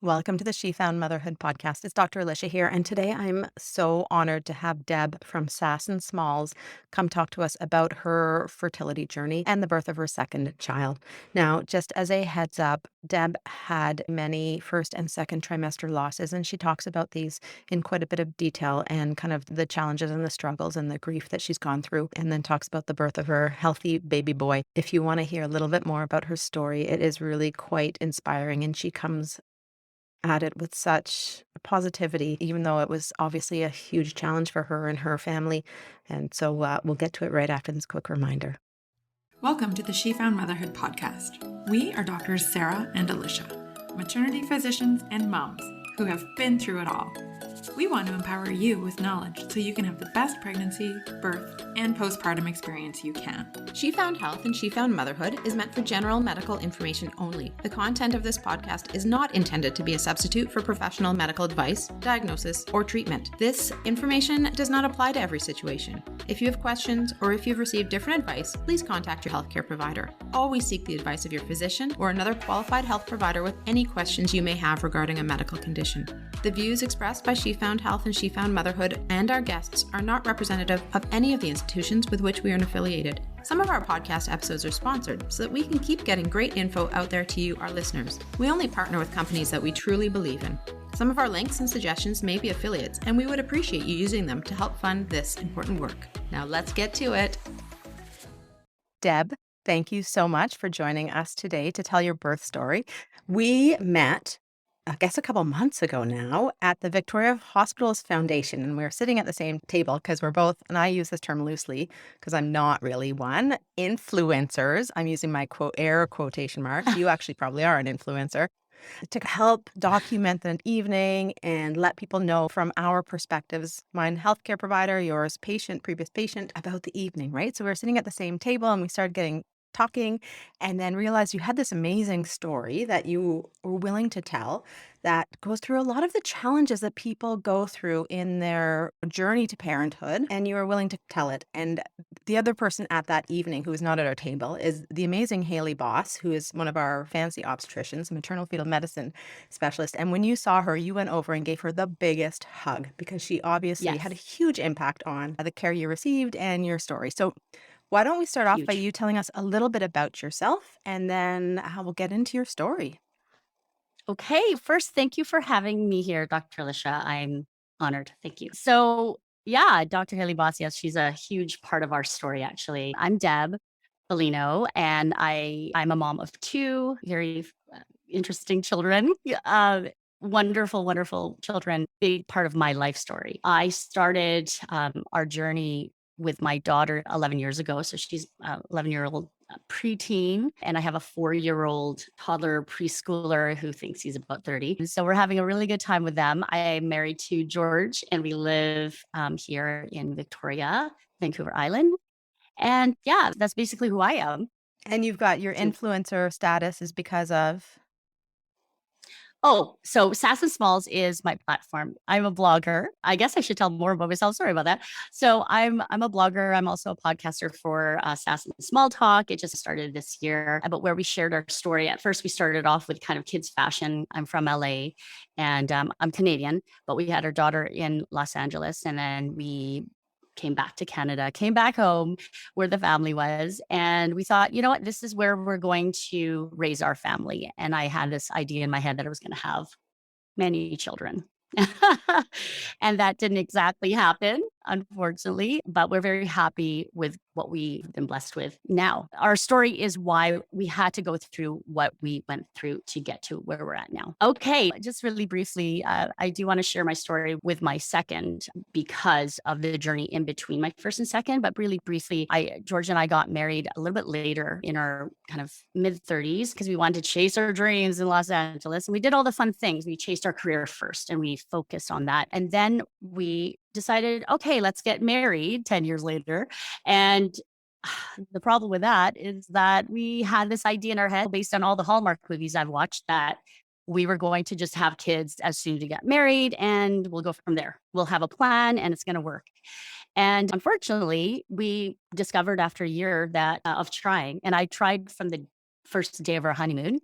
Welcome to the She Found Motherhood podcast. It's Dr. Alicia here, and today I'm so honored to have Deb from Sass and Smalls come talk to us about her fertility journey and the birth of her second child. Now, just as a heads up, Deb had many first and second trimester losses, and she talks about these in quite a bit of detail and kind of the challenges and the struggles and the grief that she's gone through, and then talks about the birth of her healthy baby boy. If you want to hear a little bit more about her story, it is really quite inspiring, and she comes at it with such positivity, even though it was obviously a huge challenge for her and her family. And so we'll get to it right after this quick reminder. Welcome to the She Found Motherhood podcast. We are doctors Sarah and Alicia, maternity physicians and moms who have been through it all. We want to empower you with knowledge so you can have the best pregnancy, birth, and postpartum experience you can. She Found Health and She Found Motherhood is meant for general medical information only. The content of this podcast is not intended to be a substitute for professional medical advice, diagnosis, or treatment. This information does not apply to every situation. If you have questions or if you've received different advice, please contact your healthcare provider. Always seek the advice of your physician or another qualified health provider with any questions you may have regarding a medical condition. The views expressed by She Found Health and She Found Motherhood and our guests are not representative of any of the institutions with which we are affiliated. Some of our podcast episodes are sponsored so that we can keep getting great info out there to you, our listeners. We only partner with companies that we truly believe in. Some of our links and suggestions may be affiliates, and we would appreciate you using them to help fund this important work. Now let's get to it. Deb, thank you so much for joining us today to tell your birth story. We met, I guess, a couple months ago now at the Victoria Hospitals Foundation, and we were sitting at the same table because we're both, and I use this term loosely because I'm not really one, influencers. I'm using my air quotation marks. You actually probably are an influencer, to help document the evening and let people know from our perspectives, mine healthcare provider, yours patient, previous patient, about the evening, right? So we were sitting at the same table and we started talking, and then realized you had this amazing story that you were willing to tell that goes through a lot of the challenges that people go through in their journey to parenthood, and you were willing to tell it. And the other person at that evening who is not at our table is the amazing Haley Boss, who is one of our fancy obstetricians, maternal fetal medicine specialist. And when you saw her, you went over and gave her the biggest hug because she obviously had a huge impact on the care you received and your story. So why don't we start off by you telling us a little bit about yourself, and then we'll get into your story. Okay, first, thank you for having me here, Dr. Alicia. I'm honored. Thank you. So, yeah, Dr. Haley Boss, yes, she's a huge part of our story, actually. I'm Deb Bellino, and I'm a mom of two very interesting children. Wonderful, wonderful children, big part of my life story. I started our journey with my daughter 11 years ago. So she's 11-year-old preteen, and I have a 4-year-old toddler preschooler who thinks he's about 30. And so we're having a really good time with them. I am married to George, and we live here in Victoria, Vancouver Island. And yeah, that's basically who I am. And you've got your influencer status is because of? Oh, so Sass and Smalls is my platform. I'm a blogger. I guess I should tell more about myself. Sorry about that. So I'm a blogger. I'm also a podcaster for Sass and Small Talk. It just started this year, but where we shared our story. At first, we started off with kind of kids fashion. I'm from LA, and I'm Canadian, but we had our daughter in Los Angeles, and then we came back to Canada, came back home where the family was. And we thought, you know what, this is where we're going to raise our family. And I had this idea in my head that I was going to have many children. And that didn't exactly happen, unfortunately, but we're very happy with what we've been blessed with now. Our story is why we had to go through what we went through to get to where we're at now. Okay, just really briefly, I do want to share my story with my second because of the journey in between my first and second, but really briefly, George and I got married a little bit later in our kind of mid-30s because we wanted to chase our dreams in Los Angeles, and we did all the fun things. We chased our career first and we focused on that. And then we decided, okay, let's get married 10 years later. And the problem with that is that we had this idea in our head based on all the Hallmark movies I've watched that we were going to just have kids as soon as we get married and we'll go from there. We'll have a plan and it's going to work. And unfortunately, we discovered after a year that of trying, and I tried from the first day of our honeymoon,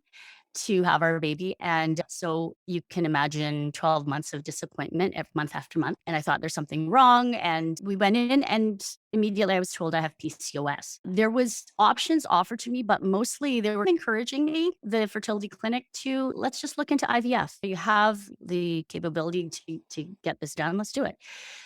to have our baby. And so you can imagine 12 months of disappointment month after month. And I thought there's something wrong. And we went in and immediately I was told I have PCOS. There was options offered to me, but mostly they were encouraging me, the fertility clinic, to let's just look into IVF. You have the capability to get this done. Let's do it.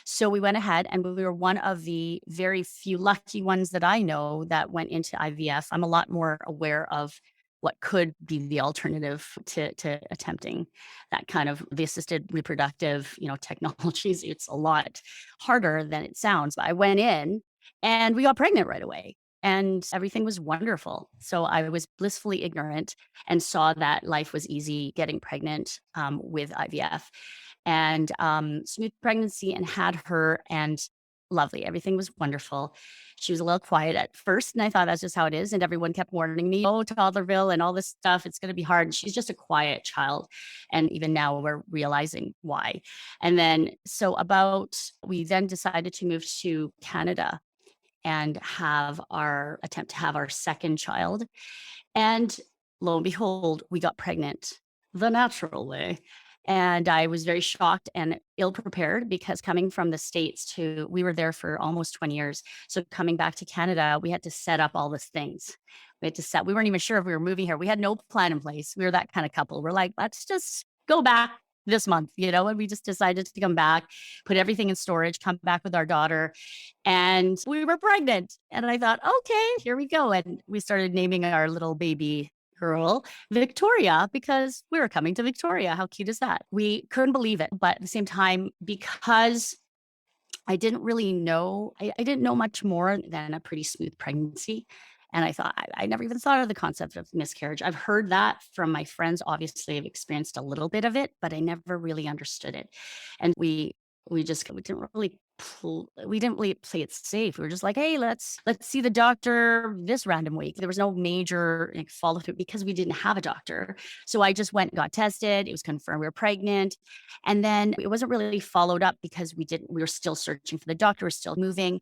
So we went ahead and we were one of the very few lucky ones that I know that went into IVF. I'm a lot more aware of what could be the alternative to attempting that kind of the assisted reproductive, technologies. It's a lot harder than it sounds. But I went in and we got pregnant right away. And everything was wonderful. So I was blissfully ignorant and saw that life was easy getting pregnant with IVF and smooth pregnancy and had her and lovely. Everything was wonderful. She was a little quiet at first, and I thought that's just how it is. And everyone kept warning me, oh, toddlerville and all this stuff, it's going to be hard. And she's just a quiet child. And even now we're realizing why. And then, we then decided to move to Canada and attempt to have our second child. And lo and behold, we got pregnant the natural way. And I was very shocked and ill prepared because coming from the States we were there for almost 20 years. So coming back to Canada, we had to set up all the things. We weren't even sure if we were moving here. We had no plan in place. We were that kind of couple. We're like, let's just go back this month, and we just decided to come back, put everything in storage, come back with our daughter. And we were pregnant. And I thought, okay, here we go. And we started naming our little baby girl Victoria because we were coming to Victoria. How cute is that? We couldn't believe it. But at the same time, because I didn't really know, I didn't know much more than a pretty smooth pregnancy. And I thought, I never even thought of the concept of miscarriage. I've heard that from my friends. Obviously, I've experienced a little bit of it, but I never really understood it. And we didn't really play it safe. We were just like, hey, let's see the doctor this random week. There was no major follow through because we didn't have a doctor. So I just went and got tested. It was confirmed we were pregnant. And then it wasn't really followed up because we were still searching for the doctor, we're still moving.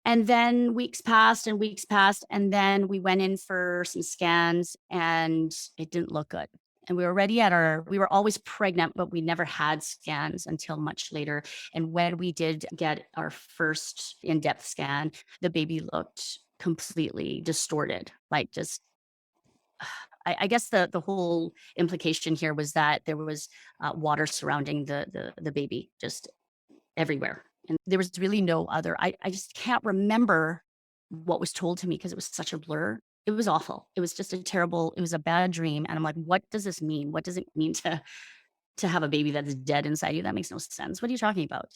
And then weeks passed and weeks passed. And then we went in for some scans and it didn't look good. And we were always pregnant, but we never had scans until much later. And when we did get our first in-depth scan, the baby looked completely distorted, like just I guess the whole implication here was that there was water surrounding the baby just everywhere. And there was really no other, I just can't remember what was told to me because it was such a blur. It was awful. It was just it was a bad dream. And I'm like, what does this mean? What does it mean to have a baby that's dead inside you? That makes no sense. What are you talking about?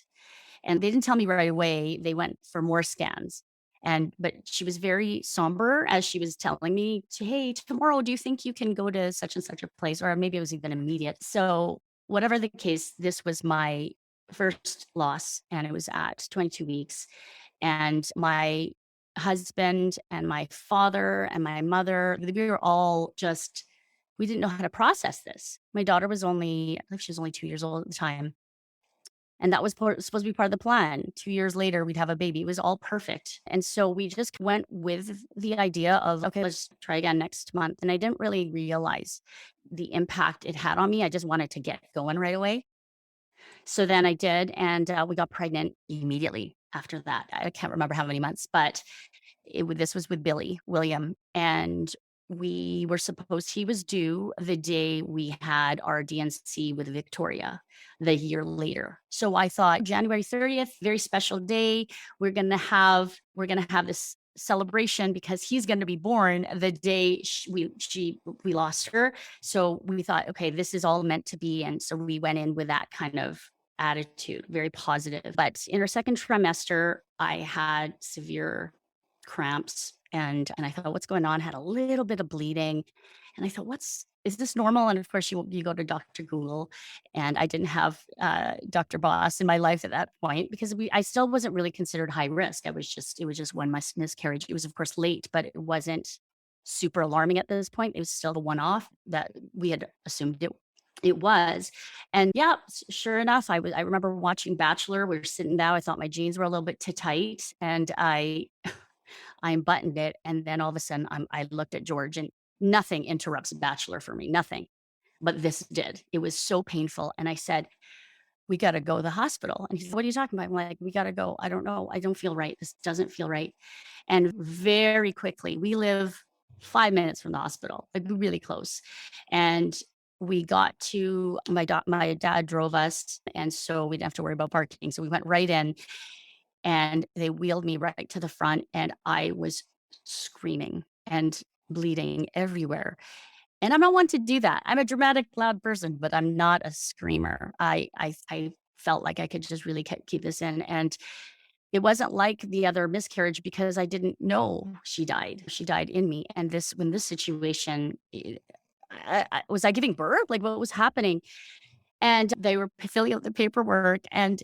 And they didn't tell me right away. They went for more scans. But she was very somber as she was telling me hey, tomorrow, do you think you can go to such and such a place? Or maybe it was even immediate. So whatever the case, this was my first loss and it was at 22 weeks. And my husband and my father and my mother, we were all we didn't know how to process this. My daughter was I think she was only 2 years old at the time. And that was supposed to be part of the plan. 2 years later, we'd have a baby. It was all perfect. And so we just went with the idea of, okay, let's try again next month. And I didn't really realize the impact it had on me. I just wanted to get going right away. So then I did, and we got pregnant immediately after that. I can't remember how many months, but this was with William, and he was due the day we had our DNC with Victoria the year later. So I thought January 30th, very special day. We're going to have this celebration because he's going to be born the day we lost her. So we thought, okay, this is all meant to be. And so we went in with that kind of attitude, very positive. But in our second trimester, I had severe cramps and I thought, what's going on? Had a little bit of bleeding. And I thought, is this normal? And of course, you go to Dr. Google, and I didn't have Dr. Boss in my life at that point because I still wasn't really considered high risk. It was just one miscarriage. It was, of course, late, but it wasn't super alarming at this point. It was still the one-off that we had assumed it was. And yeah, sure enough, I remember watching Bachelor. We were sitting down. I thought my jeans were a little bit too tight, and I unbuttoned it. And then all of a sudden I looked at George and Nothing interrupts Bachelor for me, nothing. But this did. It was so painful. And I said, we got to go to the hospital. And he said, what are you talking about? I'm like, we got to go. I don't know. I don't feel right. This doesn't feel right. And very quickly, we live 5 minutes from the hospital, like really close. And we got to my dad drove us. And so we didn't have to worry about parking. So we went right in and they wheeled me right to the front. And I was screaming and bleeding everywhere. And I'm not one to do that. I'm a dramatic, loud person, but I'm not a screamer. I felt like I could just really keep this in. And it wasn't like the other miscarriage because I didn't know she died. She died in me. And when this situation, was I giving birth? Like what was happening? And they were filling out the paperwork. And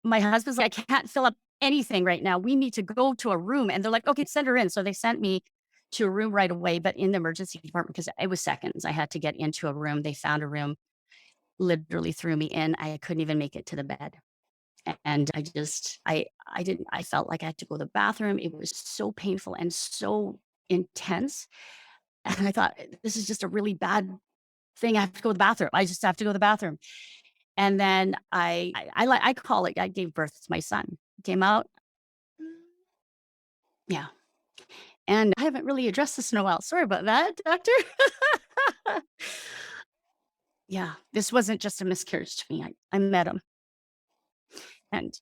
my husband's like, I can't fill up anything right now. We need to go to a room. And they're like, okay, send her in. So they sent me to a room right away, but in the emergency department, because it was seconds. I had to get into a room. They found a room, literally threw me in. I couldn't even make it to the bed. And I felt like I had to go to the bathroom. It was so painful and so intense. And I thought, this is just a really bad thing. I have to go to the bathroom. I just have to go to the bathroom. And then I call it, I gave birth to my son. Came out. Yeah. And I haven't really addressed this in a while. Sorry about that, doctor. Yeah, this wasn't just a miscarriage to me. I met him and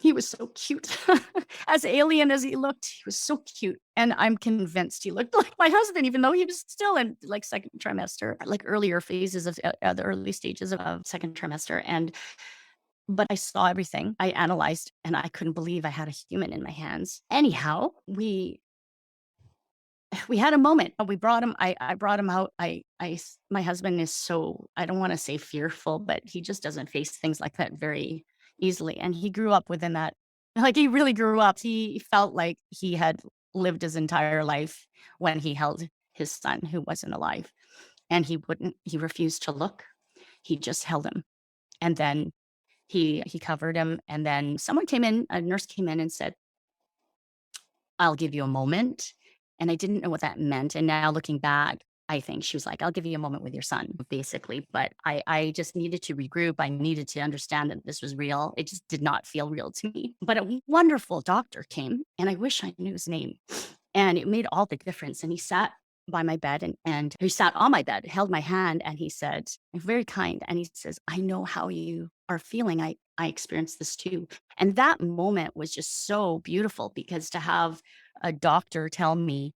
he was so cute. As alien as he looked, he was so cute. And I'm convinced he looked like my husband, even though he was still in like second trimester, like earlier phases of the early stages of second trimester. But I saw everything. I analyzed and I couldn't believe I had a human in my hands. Anyhow, we had a moment. We brought him. I brought him out. My husband is so, I don't want to say fearful, but he just doesn't face things like that very easily. And he grew up within that. Like he really grew up. He felt like he had lived his entire life when he held his son who wasn't alive. And he refused to look. He just held him. And then he covered him. And then a nurse came in and said, I'll give you a moment. And I didn't know what that meant. And now looking back, I think she was like, I'll give you a moment with your son, basically. But I just needed to regroup. I needed to understand that this was real. It just did not feel real to me. But a wonderful doctor came, and I wish I knew his name. And it made all the difference. And he sat by my bed and he sat on my bed, held my hand, and he said, very kind. And he says, I know how you are feeling. I experienced this too. And that moment was just so beautiful because to have a doctor tell me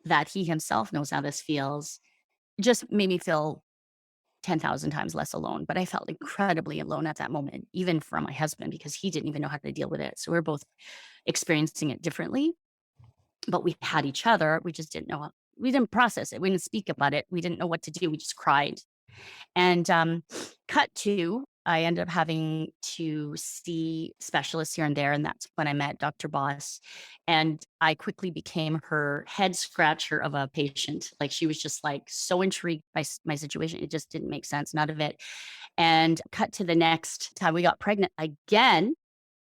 that he himself knows how this feels just made me feel 10,000 times less alone. But I felt incredibly alone at that moment, even from my husband, because he didn't even know how to deal with it. So we're both experiencing it differently, but we had each other. We just didn't know. We didn't process it. We didn't speak about it. We didn't know what to do. We just cried. And cut to, I ended up having to see specialists here and there. And that's when I met Dr. Boss. And I quickly became her head scratcher of a patient. Like she was just like so intrigued by my situation. It just didn't make sense, none of it. And cut to the next time we got pregnant again,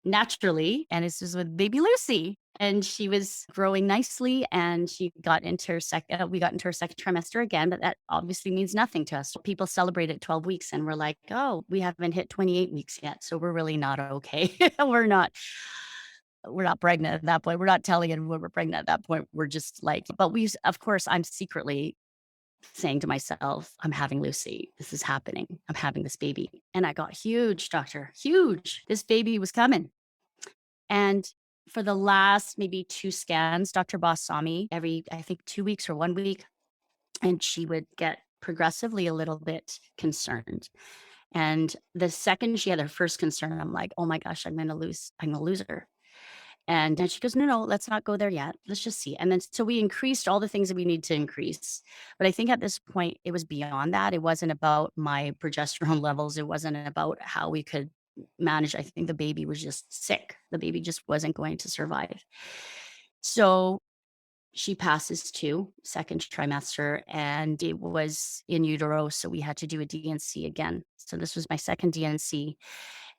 naturally. And this was with baby Lucy. And she was growing nicely and we got into her second trimester again, but that obviously means nothing to us. People celebrate at 12 weeks and we're like, oh, we haven't hit 28 weeks yet. So we're really not okay. we're not pregnant at that point. We're not telling anyone we're pregnant at that point. We're just like, but of course, I'm secretly saying to myself, I'm having Lucy. This is happening. I'm having this baby. And I got huge, doctor, huge. This baby was coming. And for the last maybe 2 scans, Dr. Boss saw me every, I think 2 weeks or 1 week. And she would get progressively a little bit concerned. And the second she had her first concern, I'm like, oh my gosh, I'm going to lose her. And then she goes, no, let's not go there yet. Let's just see. And then so we increased all the things that we need to increase. But I think at this point, it was beyond that. It wasn't about my progesterone levels. It wasn't about how we could manage. I think the baby was just sick. The baby just wasn't going to survive. So she passes to second trimester and it was in utero. So we had to do a DNC again. So this was my second DNC.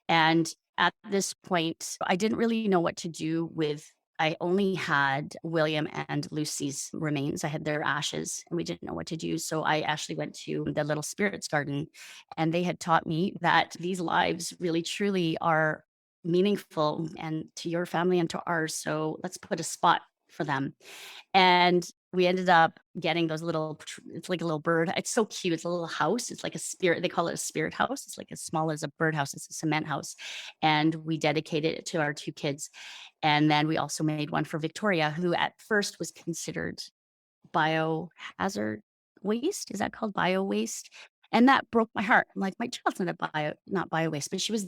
And at this point, I didn't really know what to do with I only had William and Lucy's remains. I had their ashes and we didn't know what to do. So I actually went to the Little Spirits Garden and they had taught me that these lives really truly are meaningful and to your family and to ours. So let's put a spot for them. And we ended up getting those it's like a little bird. It's so cute. It's a little house. It's like a spirit. They call it a spirit house. It's like as small as a birdhouse. It's a cement house. And we dedicated it to our two kids. And then we also made one for Victoria, who at first was considered biohazard waste. Is that called bio waste? And that broke my heart. I'm like, my child's not bio waste, but she was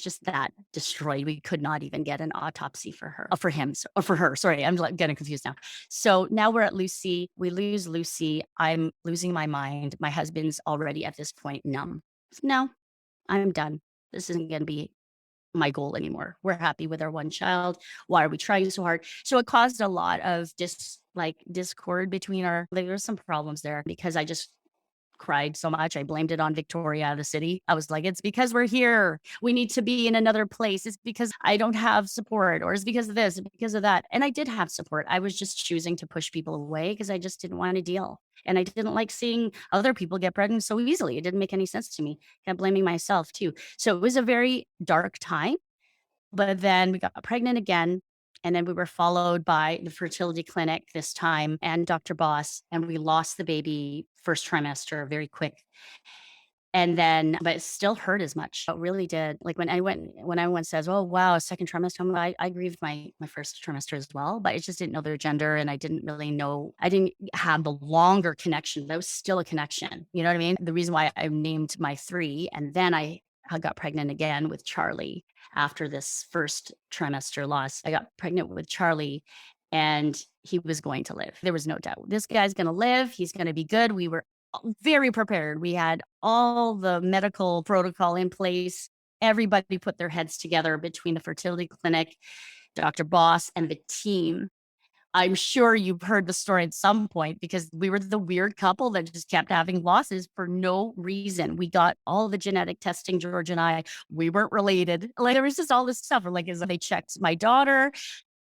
just that destroyed. We could not even get an autopsy for her, for him, or for her. Sorry, I'm like getting confused now. So now we're at Lucy. We lose Lucy. I'm losing my mind. My husband's already at this point numb. No, I'm done. This isn't going to be my goal anymore. We're happy with our one child. Why are we trying so hard? So it caused a lot of discord between there were some problems there because I just cried so much. I blamed it on Victoria, the city. I was like, it's because we're here. We need to be in another place. It's because I don't have support, or it's because of this, because of that. And I did have support. I was just choosing to push people away because I just didn't want to deal. And I didn't like seeing other people get pregnant so easily. It didn't make any sense to me. Kept blaming myself too. So it was a very dark time. But then we got pregnant again. And then we were followed by the fertility clinic this time and Dr. Boss. And we lost the baby first trimester very quick. And then, but it still hurt as much. It really did. Like when everyone says, oh, wow, second trimester, I grieved my first trimester as well, but I just didn't know their gender. And I didn't really know, I didn't have the longer connection. That was still a connection. You know what I mean? The reason why I named my three, and then I got pregnant again with Charlie after this first trimester loss. I got pregnant with Charlie and he was going to live. There was no doubt. This guy's going to live. He's going to be good. We were very prepared. We had all the medical protocol in place. Everybody put their heads together between the fertility clinic, Dr. Boss, and the team. I'm sure you've heard the story at some point because we were the weird couple that just kept having losses for no reason. We got all the genetic testing, George and I. We weren't related. Like there was just all this stuff. Like they checked my daughter.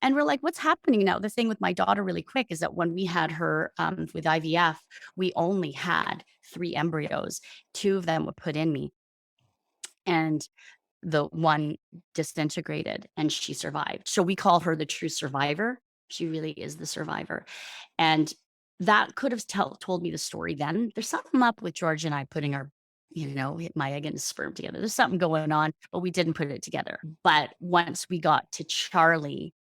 And we're like, what's happening now? The thing with my daughter really quick is that when we had her with IVF, we only had 3 embryos. 2 of them were put in me. And the one disintegrated and she survived. So we call her the true survivor. She really is the survivor. And that could have told me the story then. There's something up with George and I putting our my egg and sperm together. There's something going on, but we didn't put it together. But once we got to Charlie,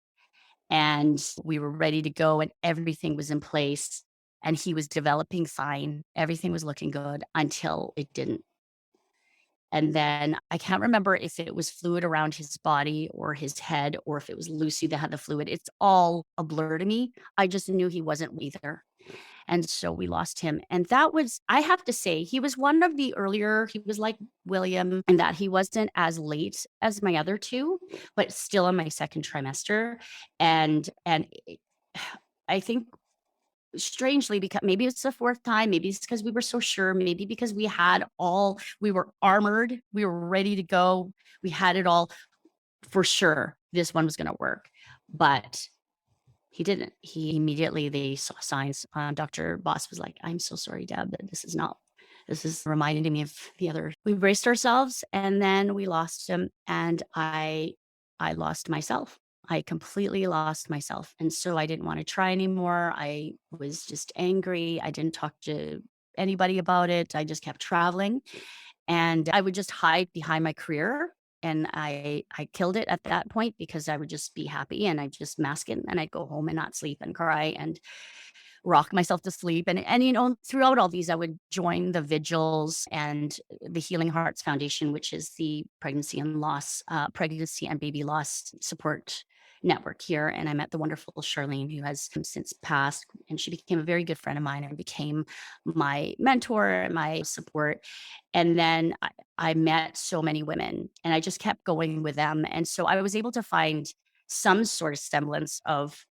and we were ready to go and everything was in place and he was developing fine. Everything was looking good until it didn't. And then I can't remember if it was fluid around his body or his head or if it was Lucy that had the fluid. It's all a blur to me. I just knew he wasn't either. And so we lost him. And that was, I have to say, he was one of the earlier, he was like William in that he wasn't as late as my other 2, but still in my second trimester. And I think strangely, because maybe it's the 4th time, maybe it's because we were so sure, maybe because we were armored, we were ready to go. We had it all for sure. This one was going to work, but he didn't. They saw signs. Dr. Boss was like, I'm so sorry, Deb, that this is reminding me of the other. We braced ourselves and then we lost him and I lost myself. I completely lost myself. And so I didn't want to try anymore. I was just angry. I didn't talk to anybody about it. I just kept traveling and I would just hide behind my career. And I killed it at that point because I would just be happy and I'd just mask it and I'd go home and not sleep and cry and rock myself to sleep. And throughout all these, I would join the vigils and the Healing Hearts Foundation, which is the pregnancy and baby loss support network here. And I met the wonderful Charlene, who has since passed, and she became a very good friend of mine and became my mentor and my support. And then I met so many women and I just kept going with them. And so I was able to find some sort of semblance of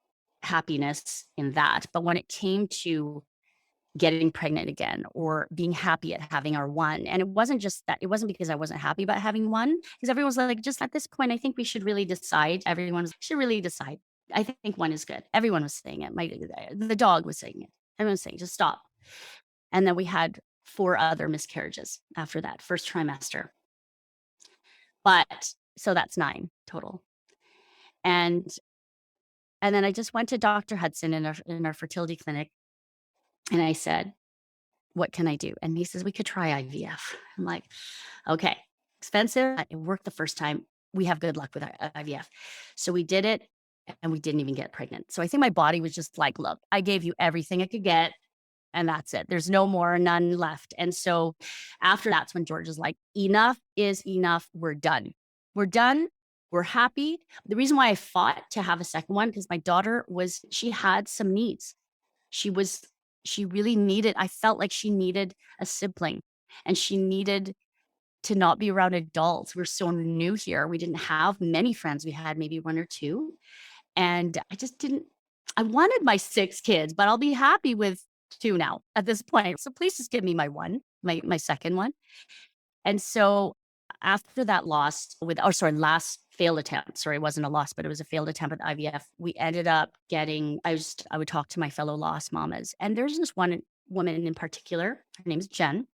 happiness in that. But when it came to getting pregnant again or being happy at having our one, and it wasn't just that, it wasn't because I wasn't happy about having one, because everyone was like, just at this point, I think we should really decide. Everyone should really decide. I think one is good. Everyone was saying it. The dog was saying it. Everyone was saying, just stop. And then we had 4 other miscarriages after that first trimester. But so that's 9 total. And and then I just went to Dr. Hudson in our fertility clinic, and I said, "What can I do?" And he says, "We could try IVF." I'm like, "Okay, expensive." It worked the first time. We have good luck with IVF. So we did it, and we didn't even get pregnant. So I think my body was just like, "Look, I gave you everything I could get, and that's it. There's no more, none left." And so after that's when George is like, "Enough is enough. We're done. We're done. We're happy." The reason why I fought to have a second one, because my daughter she had some needs. She was she really needed I felt like she needed a sibling, and she needed to not be around adults. We're so new here. We didn't have many friends. We had maybe 1 or 2, and I just didn't I wanted my 6 kids, but I'll be happy with 2 now at this point. So please just give me my second one. And so after that last failed attempt, sorry, it wasn't a loss, but it was a failed attempt at IVF. We ended up getting, I would talk to my fellow lost mamas. And there's this one woman in particular, her name is Jen.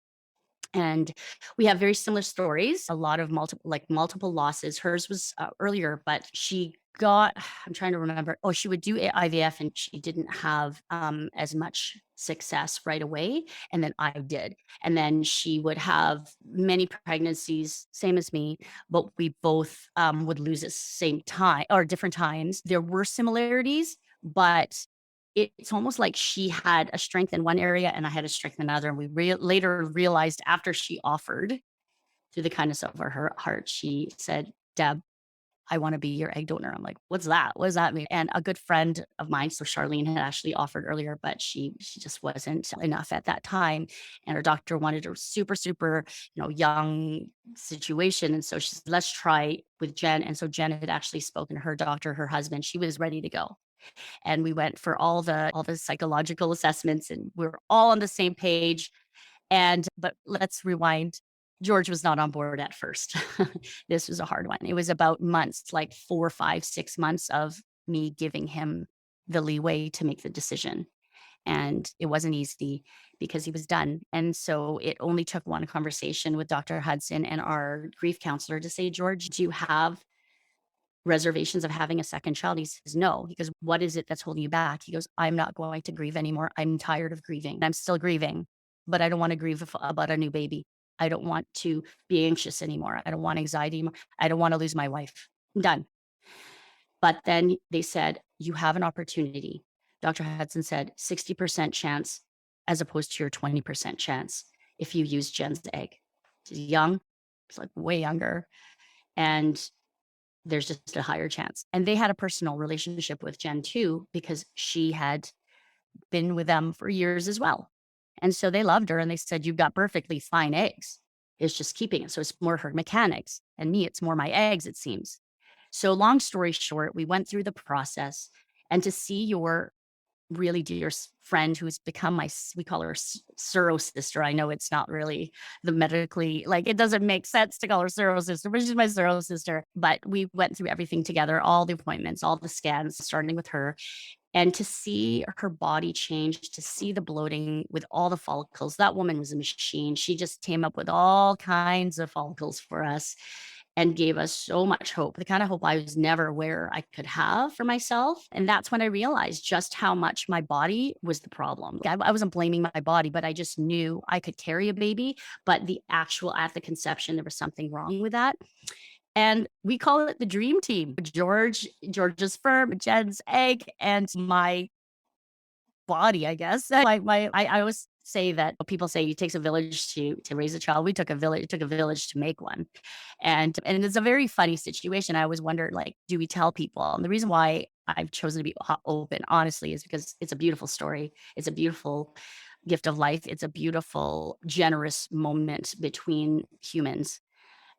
And we have very similar stories, a lot of multiple losses. Hers was earlier, but she got, I'm trying to remember. Oh, she would do IVF and she didn't have as much success right away. And then I did. And then she would have many pregnancies, same as me, but we both would lose at the same time or different times. There were similarities, but it's almost like she had a strength in one area and I had a strength in another. And we later realized after she offered, through the kindness of her heart, she said, "Deb, I want to be your egg donor." I'm like, "What's that? What does that mean?" And a good friend of mine, so Charlene had actually offered earlier, but she just wasn't enough at that time. And her doctor wanted a super, super, young situation. And so she said, "Let's try with Jen." And so Jen had actually spoken to her doctor, her husband. She was ready to go. And we went for all the psychological assessments and we were all on the same page. But let's rewind. George was not on board at first. This was a hard one. It was about months, like 4, 5, 6 months of me giving him the leeway to make the decision. And it wasn't easy because he was done. And so it only took one conversation with Dr. Hudson and our grief counselor to say, "George, do you have reservations of having a second child?" He says, "No." He goes, "What is it that's holding you back?" He goes, "I'm not going to grieve anymore. I'm tired of grieving. I'm still grieving, but I don't want to grieve about a new baby. I don't want to be anxious anymore. I don't want anxiety anymore. I don't want to lose my wife. I'm done." But then they said, "You have an opportunity." Dr. Hudson said, 60% chance as opposed to your 20% chance if you use Jen's egg. She's young. It's like way younger. And there's just a higher chance. And they had a personal relationship with Jen too, because she had been with them for years as well. And so they loved her and they said, "You've got perfectly fine eggs. It's just keeping it." So it's more her mechanics. And me, it's more my eggs, it seems. So long story short, we went through the process, and to see your really dear friend who's become we call her Suro sister. I know it's not really the medically, like, it doesn't make sense to call her Suro sister, but she's my Suro sister. But we went through everything together, all the appointments, all the scans, starting with her. And to see her body change, to see the bloating with all the follicles, that woman was a machine. She just came up with all kinds of follicles for us and gave us so much hope, the kind of hope I was never aware I could have for myself. And that's when I realized just how much my body was the problem. I wasn't blaming my body, but I just knew I could carry a baby. But at the conception, there was something wrong with that. And we call it the dream team. George's sperm, Jen's egg, and my body, I guess. I always say that people say it takes a village to raise a child. It took a village to make one. And it's a very funny situation. I always wonder, like, do we tell people? And the reason why I've chosen to be open, honestly, is because it's a beautiful story. It's a beautiful gift of life. It's a beautiful, generous moment between humans,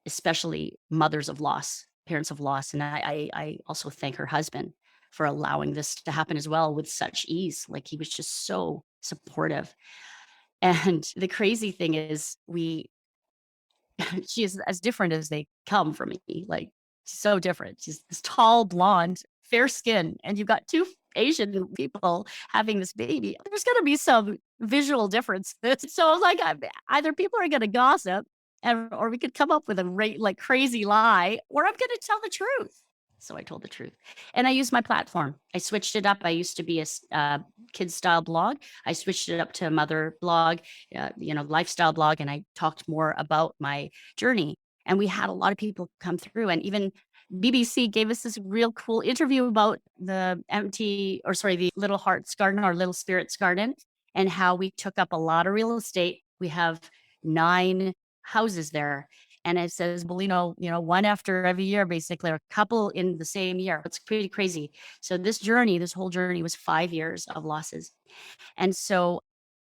especially mothers of loss, parents of loss. And I also thank her husband for allowing this to happen as well with such ease. Like, he was just so supportive. And the crazy thing is, she is as different as they come from me. Like, she's so different. She's this tall blonde fair skin and you've got two Asian people having this baby, there's going to be some visual differences. So I was like, either people are going to gossip or we could come up with a like crazy lie, or I'm going to tell the truth. So I told the truth and I used my platform. I switched it up. I used to be a kids style blog. I switched it up to a mother blog, lifestyle blog. And I talked more about my journey. And we had a lot of people come through, and even BBC gave us this real cool interview about the Little Hearts Garden, our Little Spirits Garden, and how we took up a lot of real estate. We have 9 houses there. And it says, well, one after every year, basically, or a couple in the same year. It's pretty crazy. So this whole journey was 5 years of losses. And so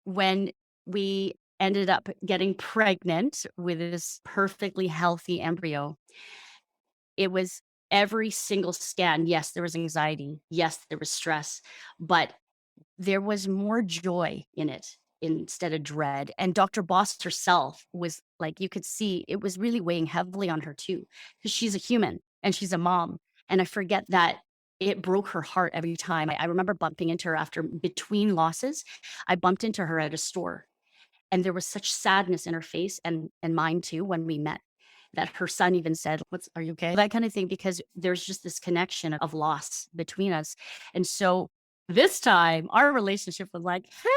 when we ended up getting pregnant with this perfectly healthy embryo, it was every single scan. Yes, there was anxiety. Yes, there was stress, but there was more joy in it instead of dread. And Dr. Boss herself was like, you could see it was really weighing heavily on her too, because she's a human and she's a mom. And I forget that it broke her heart every time. I remember bumping into her between losses. I bumped into her at a store, and there was such sadness in her face and mine too when we met, that her son even said, are you okay? That kind of thing, because there's just this connection of loss between us. And so this time our relationship was like, hey,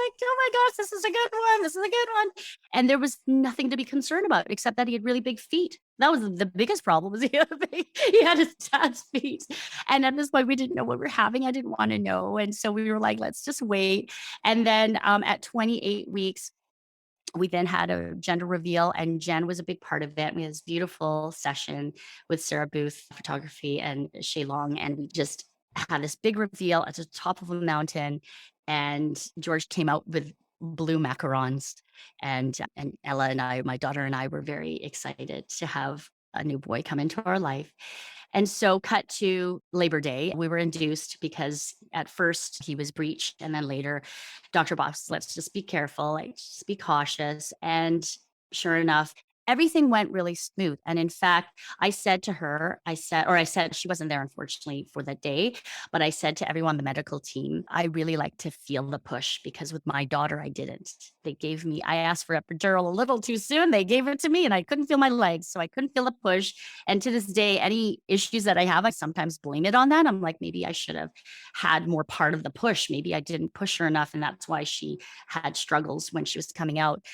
like, oh my gosh, this is a good one. This is a good one. And there was nothing to be concerned about except that he had really big feet. That was the biggest problem, was he had his dad's feet. And at this point, we didn't know what we were having. I didn't want to know. And so we were like, let's just wait. And then at 28 weeks, we then had a gender reveal, and Jen was a big part of it. We had this beautiful session with Sarah Booth Photography and Shay Long, and we just had this big reveal at the top of a mountain. And George came out with blue macarons, and Ella and I, my daughter and I, were very excited to have a new boy come into our life. And so cut to Labor Day, we were induced because at first he was breached, and then later Dr. Boss, let's just be careful, like just be cautious. And sure enough, everything went really smooth. And in fact, I said, she wasn't there, unfortunately, for that day, but I said to everyone on the medical team, I really like to feel the push, because with my daughter, I didn't. I asked for epidural a little too soon. They gave it to me and I couldn't feel my legs. So I couldn't feel the push. And to this day, any issues that I have, I sometimes blame it on that. I'm like, maybe I should have had more part of the push. Maybe I didn't push her enough. And that's why she had struggles when she was coming out.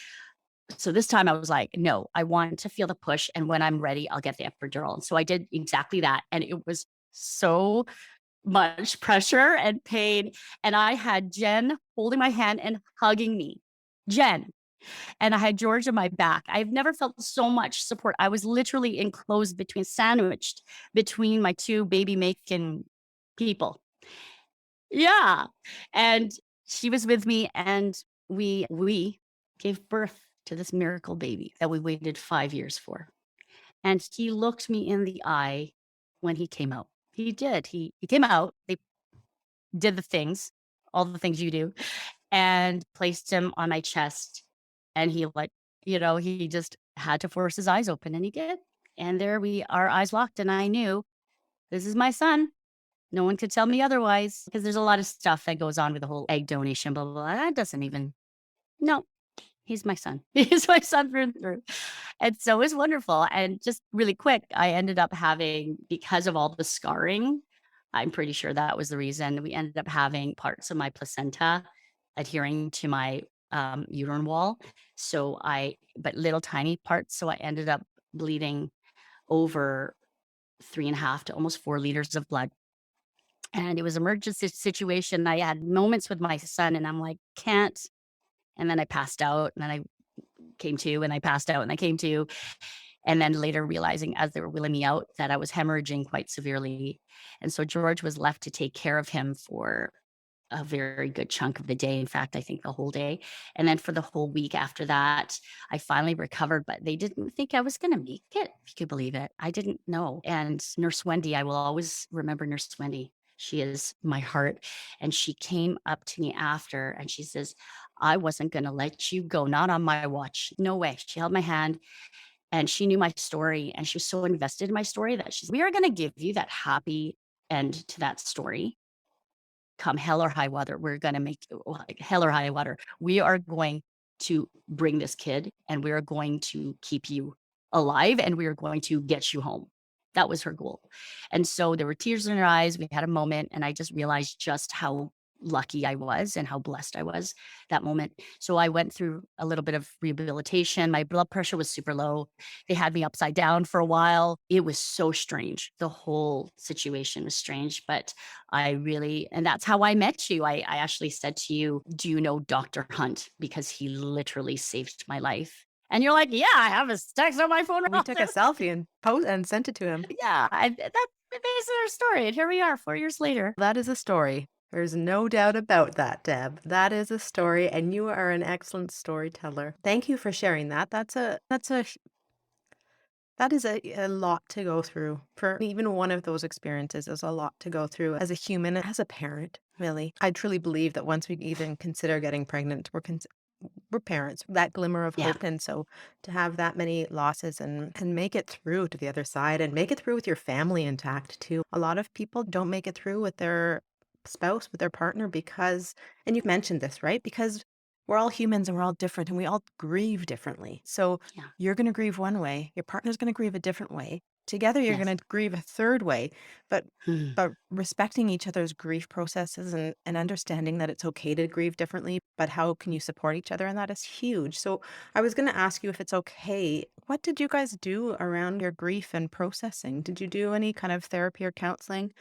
So this time I was like, no, I want to feel the push. And when I'm ready, I'll get the epidural. And so I did exactly that. And it was so much pressure and pain. And I had Jen holding my hand and hugging me. Jen. And I had George on my back. I've never felt so much support. I was literally sandwiched between my two baby making people. Yeah. And she was with me, and we gave birth to this miracle baby that we waited 5 years for. And he looked me in the eye when he came out. He did. He came out. They did all the things you do, and placed him on my chest. And he just had to force his eyes open, and he did. And there our eyes locked, and I knew, this is my son. No one could tell me otherwise, because there's a lot of stuff that goes on with the whole egg donation, blah, blah, blah. That doesn't even, no, he's my son. He's my son through and through. And so it was wonderful. And just really quick, I ended up having, because of all the scarring, I'm pretty sure that was the reason, we ended up having parts of my placenta adhering to my uterine wall. But little tiny parts. So I ended up bleeding over 3.5 to almost 4 liters of blood. And it was an emergency situation. I had moments with my son, and I'm like, can't. And then I passed out, and then I came to, and I passed out, and I came to. And then later realizing, as they were wheeling me out, that I was hemorrhaging quite severely. And so George was left to take care of him for a very good chunk of the day. In fact, I think the whole day. And then for the whole week after that, I finally recovered, but they didn't think I was going to make it, if you could believe it. I didn't know. And Nurse Wendy, I will always remember Nurse Wendy. She is my heart. And she came up to me after, and she says, I wasn't going to let you go, not on my watch. No way. She held my hand, and she knew my story, and she was so invested in my story that we are going to give you that happy end to that story. Come hell or high water, we're gonna make hell or high water. We are going to bring this kid, and we are going to keep you alive, and we are going to get you home. That was her goal. And so there were tears in her eyes. We had a moment, and I just realized just how lucky I was and how blessed I was that moment. So I went through a little bit of rehabilitation. My blood pressure was super low. They had me upside down for a while. It was so strange. The whole situation was strange, but and that's how I met you. I actually said to you, "Do you know Dr. Hunt?" Because he literally saved my life. And you're like, "Yeah, I have his text on my phone We right took a now." selfie and sent it to him. Yeah, that's basically our story. And here we are 4 years later. That is a story. There's no doubt about that, Deb. That is a story, and you are an excellent storyteller. Thank you for sharing that. That is a lot to go through. For even one of those experiences is a lot to go through as a human, as a parent, really. I truly believe that once we even consider getting pregnant, we're parents, that glimmer of Yeah. hope. And so to have that many losses and make it through to the other side and make it through with your family intact too. A lot of people don't make it through with their spouse, with their partner because, and you've mentioned this, right? Because we're all humans and we're all different and we all grieve differently. So Yeah. you're going to grieve one way, your partner's going to grieve a different way. Together, you're Yes. going to grieve a third way. But Hmm. but respecting each other's grief processes and understanding that it's okay to grieve differently, but how can you support each other? And that is huge. So I was going to ask you if it's okay. What did you guys do around your grief and processing? Did you do any kind of therapy or counseling?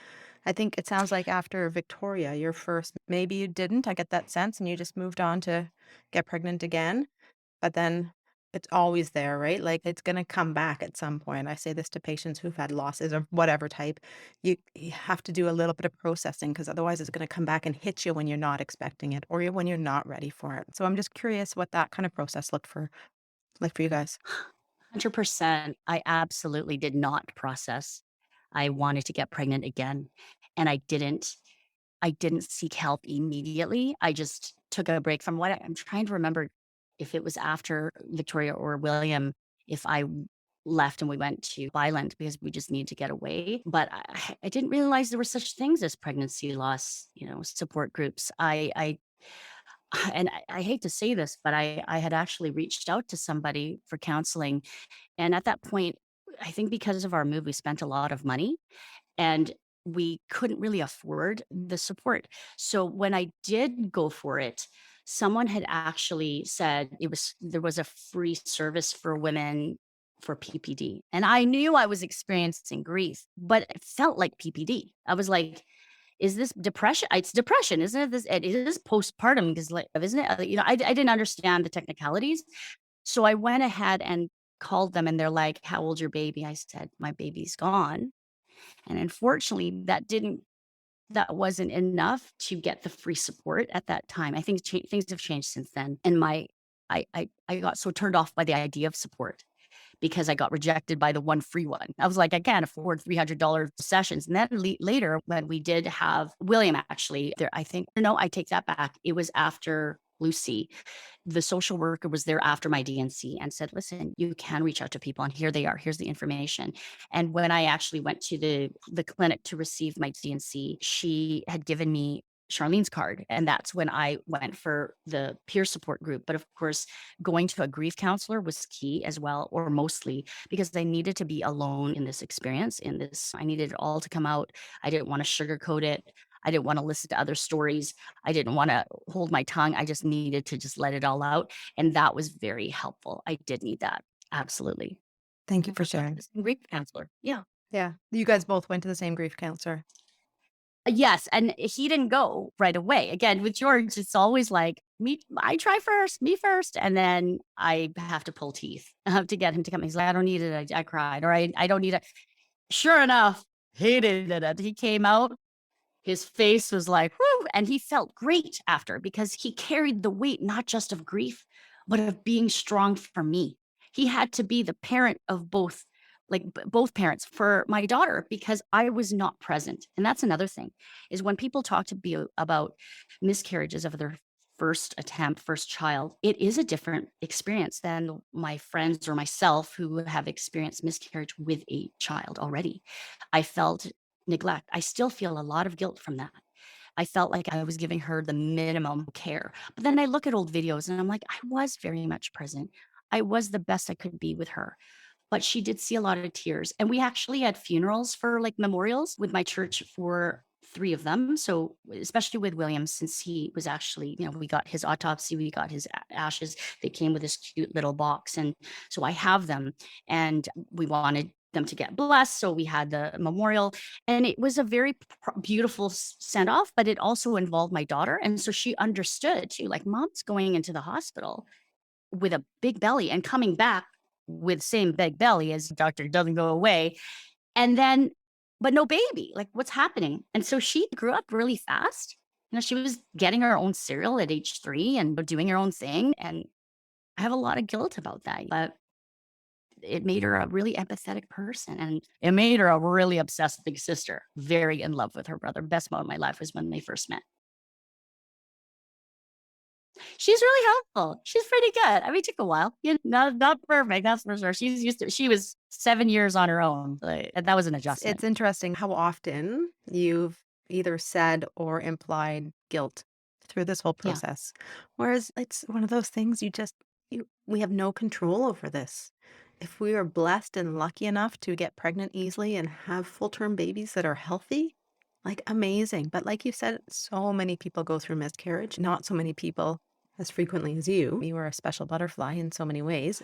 I think it sounds like after Victoria, your first, maybe you didn't. I get that sense, and you just moved on to get pregnant again. But then it's always there, right? Like, it's gonna come back at some point. I say this to patients who've had losses of whatever type. You have to do a little bit of processing because otherwise it's gonna come back and hit you when you're not expecting it or when you're not ready for it. So I'm just curious what that kind of process looked for like for you guys. 100%. I absolutely did not process. I wanted to get pregnant again, and I didn't seek help immediately. I just took a break from I'm trying to remember if it was after Victoria or William, if left and we went to Island because we just needed to get away. But I didn't realize there were such things as pregnancy loss, support groups. I hate to say this, but I had actually reached out to somebody for counseling. And at that point, I think because of our move, we spent a lot of money and we couldn't really afford the support. So when I did go for it, someone had actually said there was a free service for women for PPD. And I knew I was experiencing grief, but it felt like PPD. I was like, is this depression? It's depression, isn't it? It is postpartum because, like, isn't it? I didn't understand the technicalities. So I went ahead and called them and they're like, "How old's your baby?" I said, "My baby's gone." And unfortunately, that wasn't enough to get the free support at that time. I think things have changed since then. And I got so turned off by the idea of support because I got rejected by the one free one. I was like, I can't afford $300 sessions. And then later, when we did have William, actually, there, I think, no, I take that back. It was after Lucy. The social worker was there after my DNC and said, listen, you can reach out to people and here they are. Here's the information. And when I actually went to the clinic to receive my DNC, she had given me Charlene's card. And that's when I went for the peer support group. But of course, going to a grief counselor was key as well, or mostly because I needed to be alone in this experience, I needed it all to come out. I didn't want to sugarcoat it. I didn't want to listen to other stories. I didn't want to hold my tongue. I just needed to just let it all out. And that was very helpful. I did need that. Absolutely. Thank you for That's what sharing. this grief counselor. Yeah. Yeah. You guys both went to the same grief counselor. Yes, and he didn't go right away. Again, with George, it's always like, I try first, me first, and then I have to pull teeth to get him to come. He's like, I don't need it. I cried, or I don't need it. Sure enough, he did it. He came out. His face was like, whoo, and he felt great after because he carried the weight not just of grief, but of being strong for me. He had to be the parent of both, like both parents for my daughter because I was not present. And that's another thing is when people talk to me about miscarriages of their first attempt, first child, it is a different experience than my friends or myself who have experienced miscarriage with a child already. I felt neglect. I still feel a lot of guilt from that. I felt like I was giving her the minimum care. But then I look at old videos and I'm like, I was very much present. I was the best I could be with her. But she did see a lot of tears. And we actually had funerals for like memorials with my church for three of them. So, especially with William, since he was actually, we got his autopsy, we got his ashes. They came with this cute little box. And so I have them and we wanted them to get blessed. So we had the memorial and it was a very beautiful send off, but it also involved my daughter. And so she understood too, like mom's going into the hospital with a big belly and coming back with same big belly as doctor doesn't go away. And then, but no baby, like what's happening? And so she grew up really fast. She was getting her own cereal at age 3 and doing her own thing. And I have a lot of guilt about that. But it made her a really empathetic person and it made her a really obsessed big sister, very in love with her brother. Best moment of my life was when they first met. She's really helpful. She's pretty good. I mean, it took a while. Not perfect, that's for sure. She was 7 years on her own. And that was an adjustment. It's interesting how often you've either said or implied guilt through this whole Yeah. process. Whereas it's one of those things we have no control over this. If we are blessed and lucky enough to get pregnant easily and have full-term babies that are healthy, like amazing. But like you said, so many people go through miscarriage, not so many people as frequently as you. You are a special butterfly in so many ways.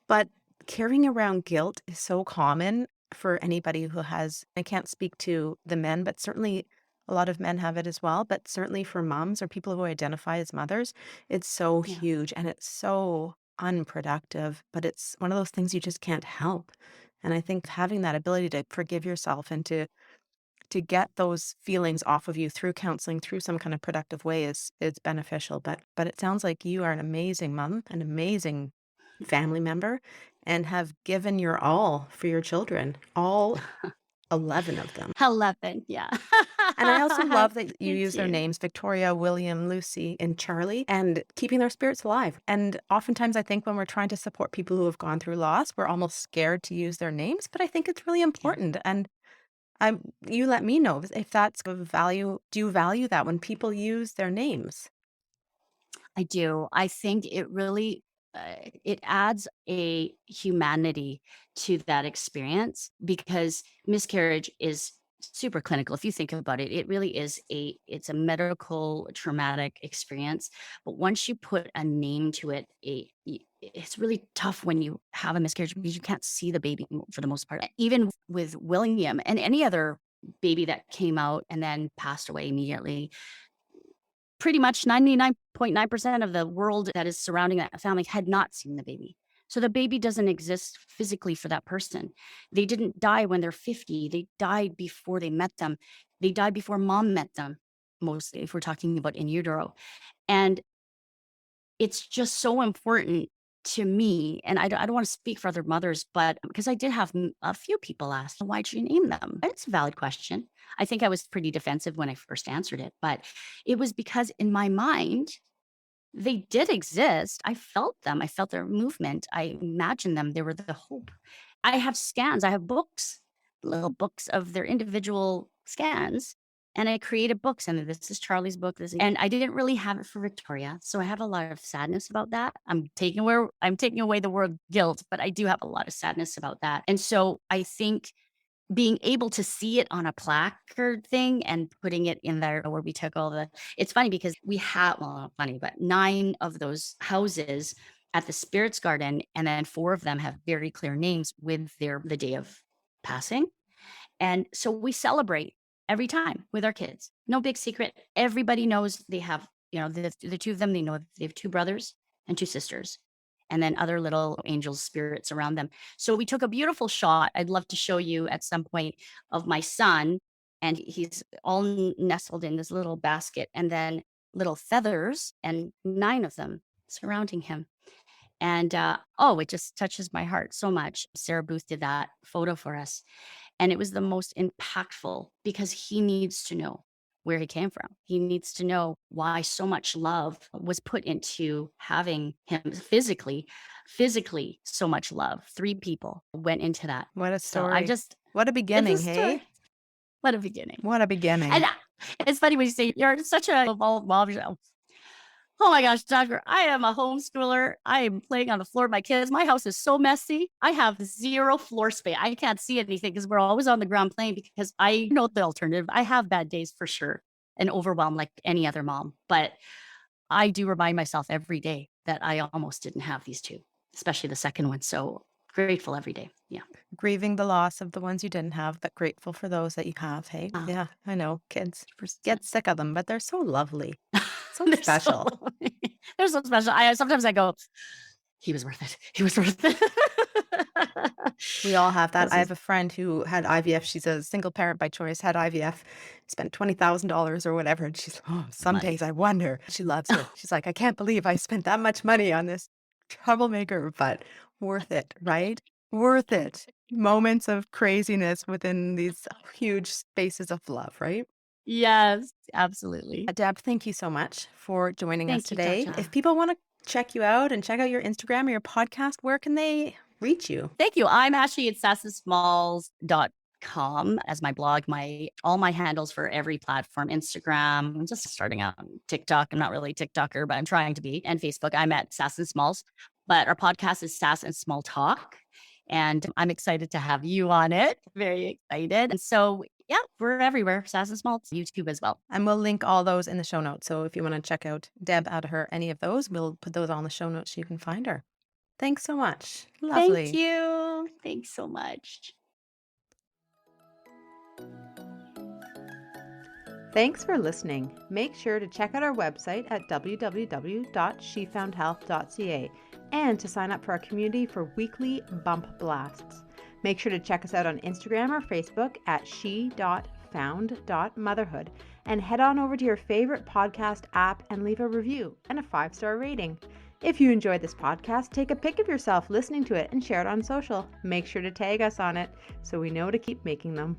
But carrying around guilt is so common for anybody who has, I can't speak to the men, but certainly a lot of men have it as well. But certainly for moms or people who identify as mothers, it's so Yeah. huge and it's so unproductive. But it's one of those things you just can't help. And I think having that ability to forgive yourself and to get those feelings off of you through counseling, through some kind of productive way is beneficial. But it sounds like you are an amazing mom, an amazing family member, and have given your all for your children, all 11 of them. 11, yeah. And I also love that you Thank use their you. names, Victoria, William, Lucy, and Charlie, and keeping their spirits alive. And oftentimes I think when we're trying to support people who have gone through loss, we're almost scared to use their names, but I think it's really Yeah. important. And you let me know if that's of value. Do you value that when people use their names? I do. I think it really it adds a humanity to that experience because miscarriage is super clinical. If you think about it, it really is it's a medical traumatic experience. But once you put a name to it, it's really tough when you have a miscarriage because you can't see the baby for the most part. Even with William and any other baby that came out and then passed away immediately, pretty much 99.9% of the world that is surrounding that family had not seen the baby. So the baby doesn't exist physically for that person. They didn't die when they're 50. They died before they met them. They died before mom met them, mostly, if we're talking about in utero. And it's just so important to me, and I don't wanna speak for other mothers, but because I did have a few people ask, "Why'd you name them?" And it's a valid question. I think I was pretty defensive when I first answered it, but it was because in my mind, they did exist. I felt them. I felt their movement. I imagined them. They were the hope. I have scans. I have books, little books of their individual scans. And I created books. And this is Charlie's book. And I didn't really have it for Victoria. So I have a lot of sadness about that. I'm taking away the word guilt, but I do have a lot of sadness about that. And so I think being able to see it on a placard thing and putting it in there where we took all it's funny because we have, well, not funny, but 9 of those houses at the Spirits Garden, and then 4 of them have very clear names with the day of passing. And so we celebrate every time with our kids. No big secret. Everybody knows they have, the 2 of them, they know they have 2 brothers and 2 sisters, and then other little angels, spirits around them. So we took a beautiful shot. I'd love to show you at some point of my son, and he's all nestled in this little basket, and then little feathers, and 9 of them surrounding him. And oh, it just touches my heart so much. Sarah Booth did that photo for us. And it was the most impactful because he needs to know where he came from. He needs to know why so much love was put into having him physically so much love. 3 people went into that. What a So I story. just What a it's a beginning, story. hey? What a beginning. What a beginning. And it's funny when you say you're such a evolved mom. Oh my gosh, doctor, I am a homeschooler. I am playing on the floor with my kids. My house is so messy. I have zero floor space. I can't see anything because we're always on the ground playing because I know the alternative. I have bad days for sure and overwhelmed like any other mom. But I do remind myself every day that I almost didn't have these two, especially the second one. So grateful every day. Yeah. Grieving the loss of the ones you didn't have, but grateful for those that you have. Hey, yeah, I know kids get sick of them, but they're so lovely. So They're special. They're so special. Sometimes I go, he was worth it. He was worth it. We all have that. This I is have a friend who had IVF. She's a single parent by choice, had IVF, spent $20,000 or whatever. And she's, some money. days I wonder. She loves it. She's like, I can't believe I spent that much money on this troublemaker, but worth it, right? Worth it. Moments of craziness within these huge spaces of love, right? Yes, absolutely. Deb, thank you so much for joining us Thank you, today. Tasha. If people want to check you out and check out your Instagram or your podcast, where can they reach you? Thank you. I'm actually at sassysmalls.com as my blog, all my handles for every platform, Instagram. I'm just starting out on TikTok. I'm not really a TikToker, but I'm trying to be. And Facebook, I'm at Sass and Smalls. But our podcast is Sass and Small Talk. And I'm excited to have you on it. Very excited. And so, yeah, we're everywhere. Sass and Smalls, YouTube as well. And we'll link all those in the show notes. So if you want to check out Deb out of her, any of those, we'll put those on the show notes so you can find her. Thanks so much. Lovely. Thank you. Thanks so much. Thanks for listening. Make sure to check out our website at www.shefoundhealth.ca and to sign up for our community for weekly bump blasts. Make sure to check us out on Instagram or Facebook at she.found.motherhood and head on over to your favorite podcast app and leave a review and a 5-star rating. If you enjoyed this podcast, take a pic of yourself listening to it and share it on social. Make sure to tag us on it so we know to keep making them.